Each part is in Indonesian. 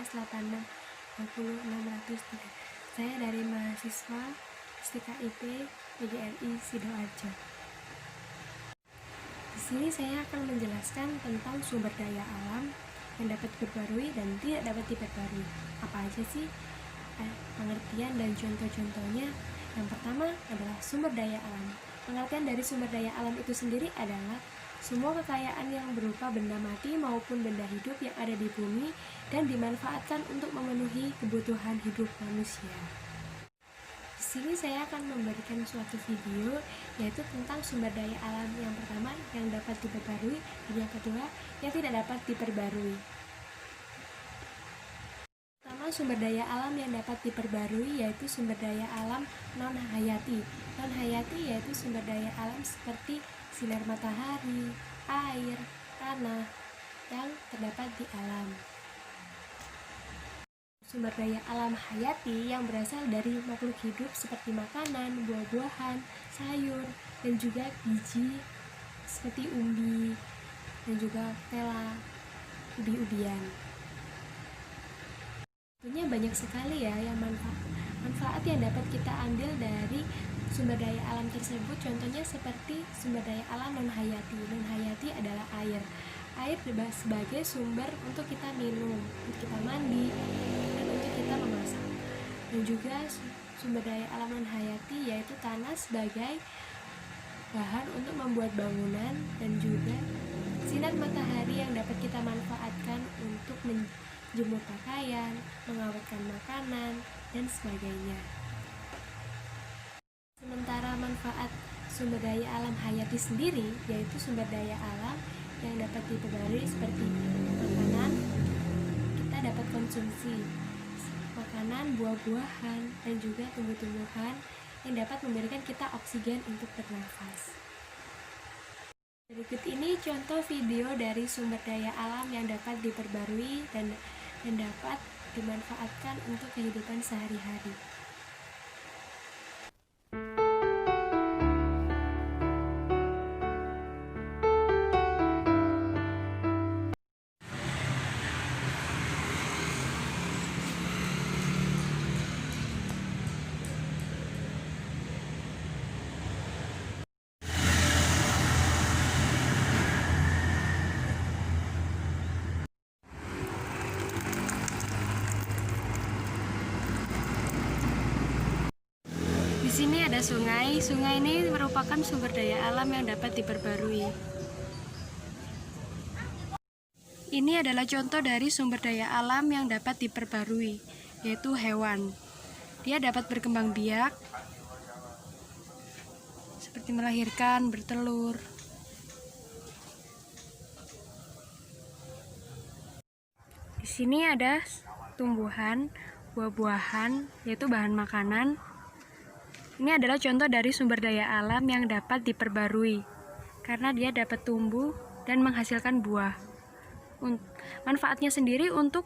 1860603. Saya dari mahasiswa STKIP PGRI Sidoarjo. Di sini saya akan menjelaskan tentang sumber daya alam yang dapat diperbarui dan tidak dapat diperbarui. Apa aja sih pengertian dan contoh-contohnya? Yang pertama adalah sumber daya alam. Pengertian dari sumber daya alam itu sendiri adalah semua kekayaan yang berupa benda mati maupun benda hidup yang ada di bumi dan dimanfaatkan untuk memenuhi kebutuhan hidup manusia. Di sini saya akan memberikan suatu video yaitu tentang sumber daya alam yang pertama yang dapat diperbarui dan yang kedua yang tidak dapat diperbarui. Pertama, sumber daya alam yang dapat diperbarui yaitu sumber daya alam non-hayati. Non-hayati yaitu sumber daya alam seperti sinar matahari, air, tanah yang terdapat di alam. Sumber daya alam hayati yang berasal dari makhluk hidup seperti makanan, buah-buahan, sayur, dan juga biji seperti umbi dan juga tela, ubi-ubian. Tentunya banyak sekali ya yang manfaat yang dapat kita ambil dari sumber daya alam tersebut. Contohnya seperti sumber daya alam non-hayati. Non-hayati adalah air. Air sebagai sumber untuk kita minum, untuk kita mandi, dan untuk kita memasak. Dan juga sumber daya alam non-hayati yaitu tanah sebagai bahan untuk membuat bangunan dan juga sinar matahari yang dapat kita manfaatkan untuk menjemur pakaian, mengawetkan makanan, dan sebagainya. Sementara manfaat sumber daya alam hayati sendiri yaitu sumber daya alam yang dapat diperbarui seperti makanan, kita dapat konsumsi makanan, buah-buahan, dan juga tumbuh-tumbuhan yang dapat memberikan kita oksigen untuk bernafas. Berikut ini contoh video dari sumber daya alam yang dapat diperbarui dan dapat dimanfaatkan untuk kehidupan sehari-hari. Di sini ada sungai. Sungai ini merupakan sumber daya alam yang dapat diperbarui. Ini adalah contoh dari sumber daya alam yang dapat diperbarui, yaitu hewan. Dia dapat berkembang biak, seperti melahirkan, bertelur. Di sini ada tumbuhan, buah-buahan, yaitu bahan makanan. Ini adalah contoh dari sumber daya alam yang dapat diperbarui, karena dia dapat tumbuh dan menghasilkan buah. Manfaatnya sendiri untuk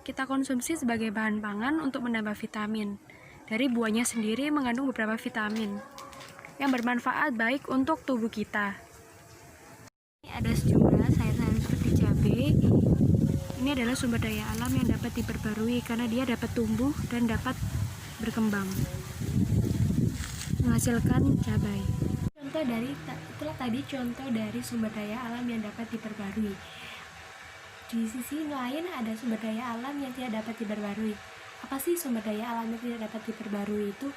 kita konsumsi sebagai bahan pangan untuk menambah vitamin. Dari buahnya sendiri mengandung beberapa vitamin yang bermanfaat baik untuk tubuh kita. Ini ada sejumlah sayur-sayuran seperti cabai. Ini adalah sumber daya alam yang dapat diperbarui karena dia dapat tumbuh dan dapat berkembang, menghasilkan cabai. Itulah tadi contoh dari sumber daya alam yang dapat diperbarui. Di sisi lain ada sumber daya alam yang tidak dapat diperbarui. Apa sih sumber daya alam yang tidak dapat diperbarui itu?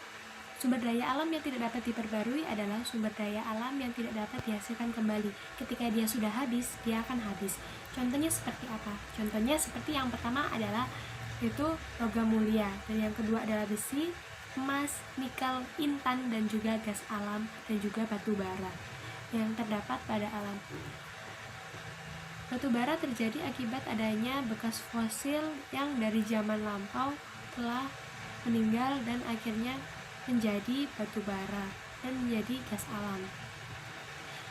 Sumber daya alam yang tidak dapat diperbarui adalah sumber daya alam yang tidak dapat dihasilkan kembali. Ketika dia sudah habis, dia akan habis. Contohnya seperti apa? Contohnya seperti yang pertama adalah itu logam mulia, dan yang kedua adalah besi, emas, nikel, intan, dan juga gas alam, dan juga batu bara yang terdapat pada alam. Batu bara terjadi akibat adanya bekas fosil yang dari zaman lampau telah meninggal dan akhirnya menjadi batu bara dan menjadi gas alam.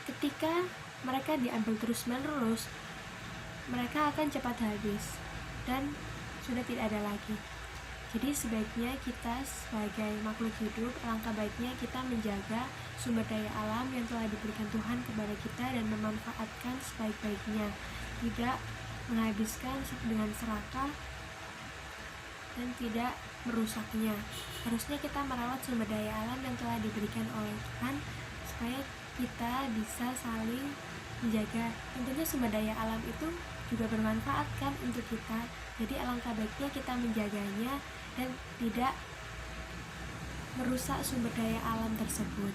Ketika mereka diambil terus-menerus, mereka akan cepat habis dan sudah tidak ada lagi. Jadi sebaiknya kita sebagai makhluk hidup, alangkah baiknya kita menjaga sumber daya alam yang telah diberikan Tuhan kepada kita dan memanfaatkan sebaik-baiknya, tidak menghabiskan dengan serakah dan tidak merusaknya. Harusnya kita merawat sumber daya alam yang telah diberikan oleh Tuhan supaya kita bisa saling menjaga. Tentunya sumber daya alam itu juga bermanfaat kan untuk kita, jadi alangkah baiknya kita menjaganya dan tidak merusak sumber daya alam tersebut.